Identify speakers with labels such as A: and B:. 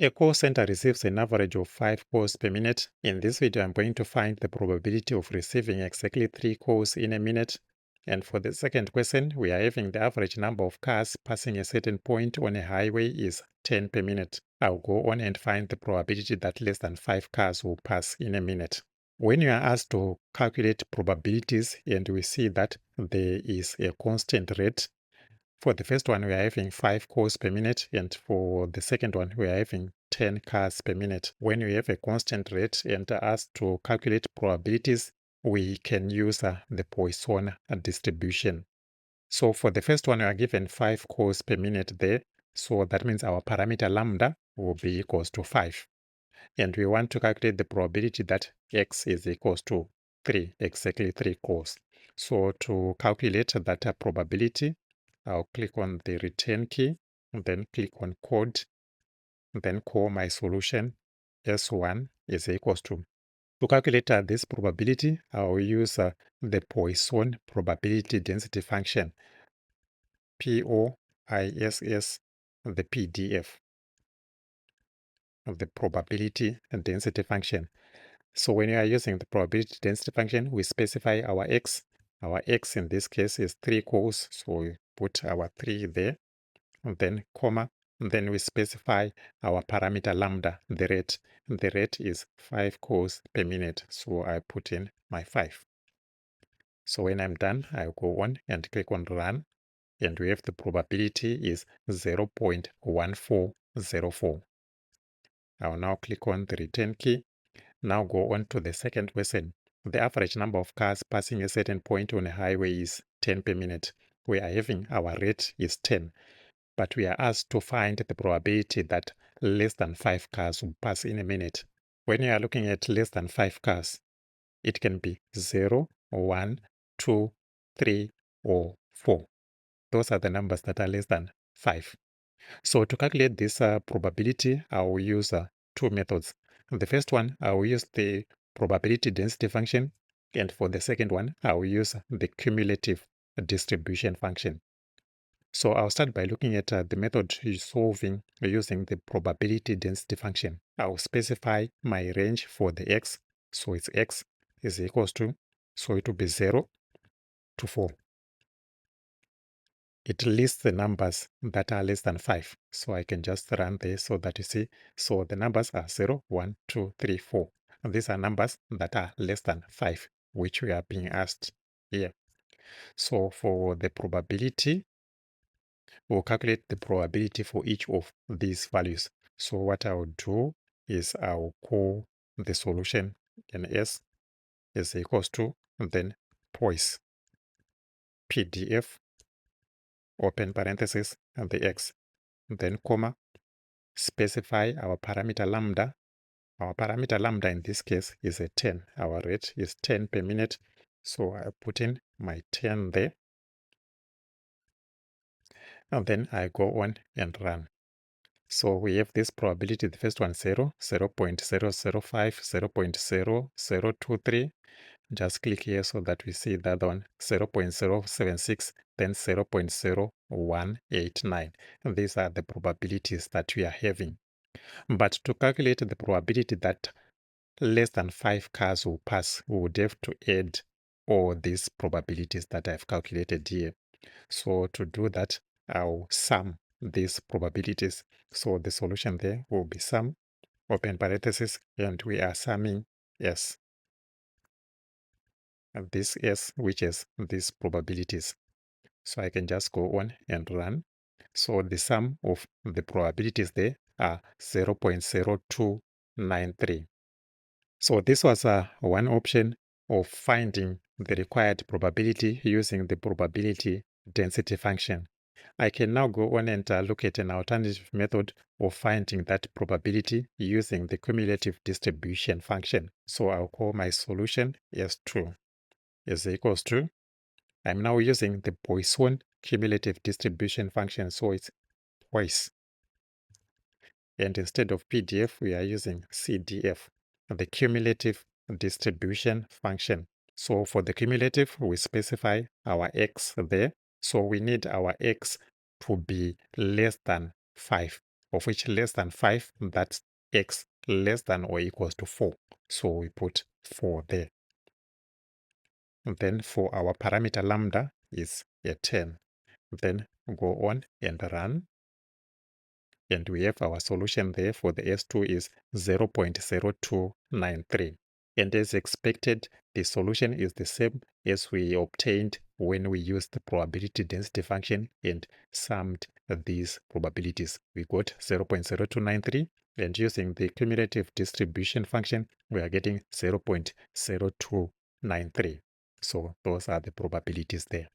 A: A call center receives an average of 5 calls per minute. In this video, I'm going to find the probability of receiving exactly 3 calls in a minute. And for the second question, we are having the average number of cars passing a certain point on a highway is 10 per minute. I'll go on and find the probability that less than 5 cars will pass in a minute. When you are asked to calculate probabilities and we see that there is a constant rate, for the first one, we are having 5 calls per minute, and for the second one, we are having 10 cars per minute. When we have a constant rate and asked to calculate probabilities, we can use the Poisson distribution. So for the first one, we are given 5 calls per minute there. So that means our parameter lambda will be equals to 5. And we want to calculate the probability that x is equals to 3, exactly 3 calls. So to calculate that probability, I'll click on the return key, and then click on code, and then call my solution S1 is equals to. To calculate this probability, I'll use the Poisson probability density function, POISS, the PDF of the probability density function. So when you are using the probability density function, we specify our x. Our x in this case is 3 calls, so we put our 3 there, and then comma, and then we specify our parameter lambda, the rate. The rate is 5 calls per minute, so I put in my 5. So when I'm done, I'll go on and click on run, and we have the probability is 0.1404. I'll now click on the return key. Now go on to the second question. The average number of cars passing a certain point on a highway is 10 per minute. We are having our rate is 10, but we are asked to find the probability that less than 5 cars will pass in a minute. When you are looking at less than 5 cars, it can be 0, 1, 2, 3, or 4. Those are the numbers that are less than 5. So to calculate this probability, I will use 2 methods. The first one, I will use the probability density function, and for the second one, I will use the cumulative distribution function. So I'll start by looking at the method solving using the probability density function. I'll specify my range for the x, so it's x is equals to, so it will be 0 to 4. It lists the numbers that are less than 5. So I can just run there so that you see. So the numbers are 0, 1, 2, 3, 4. And these are numbers that are less than 5, which we are being asked here. So for the probability, we'll calculate the probability for each of these values. So what I'll do is I'll call the solution in S is equals to, and then Poisson PDF, open parenthesis, and the X, and then comma, specify our parameter lambda. Our parameter lambda in this case is a 10. Our rate is 10 per minute. So I put in my 10 there. And then I go on and run. So we have this probability, the first one 0, 0.005, 0.0023. Just click here so that we see the other one 0.076, then 0.0189. These are the probabilities that we are having. But to calculate the probability that less than 5 cars will pass, we would have to add all these probabilities that I've calculated here. So to do that, I'll sum these probabilities. So the solution there will be sum, open parenthesis, and we are summing S. And this S, which is these probabilities. So I can just go on and run. So the sum of the probabilities there are 0.0293. So this was one option of finding the required probability using the probability density function. I can now go on and look at an alternative method of finding that probability using the cumulative distribution function. So I'll call my solution S2 is equals to, I'm now using the Poisson cumulative distribution function, so it's twice. And instead of PDF, we are using CDF, the cumulative distribution function. So for the cumulative, we specify our x there. So we need our x to be less than 5. of which less than 5, that's x less than or equals to 4. So we put 4 there. And then for our parameter lambda is a 10. Then go on and run. And we have our solution there for the S2 is 0.0293. And as expected, the solution is the same as we obtained when we used the probability density function and summed these probabilities. We got 0.0293, and using the cumulative distribution function, we are getting 0.0293. So those are the probabilities there.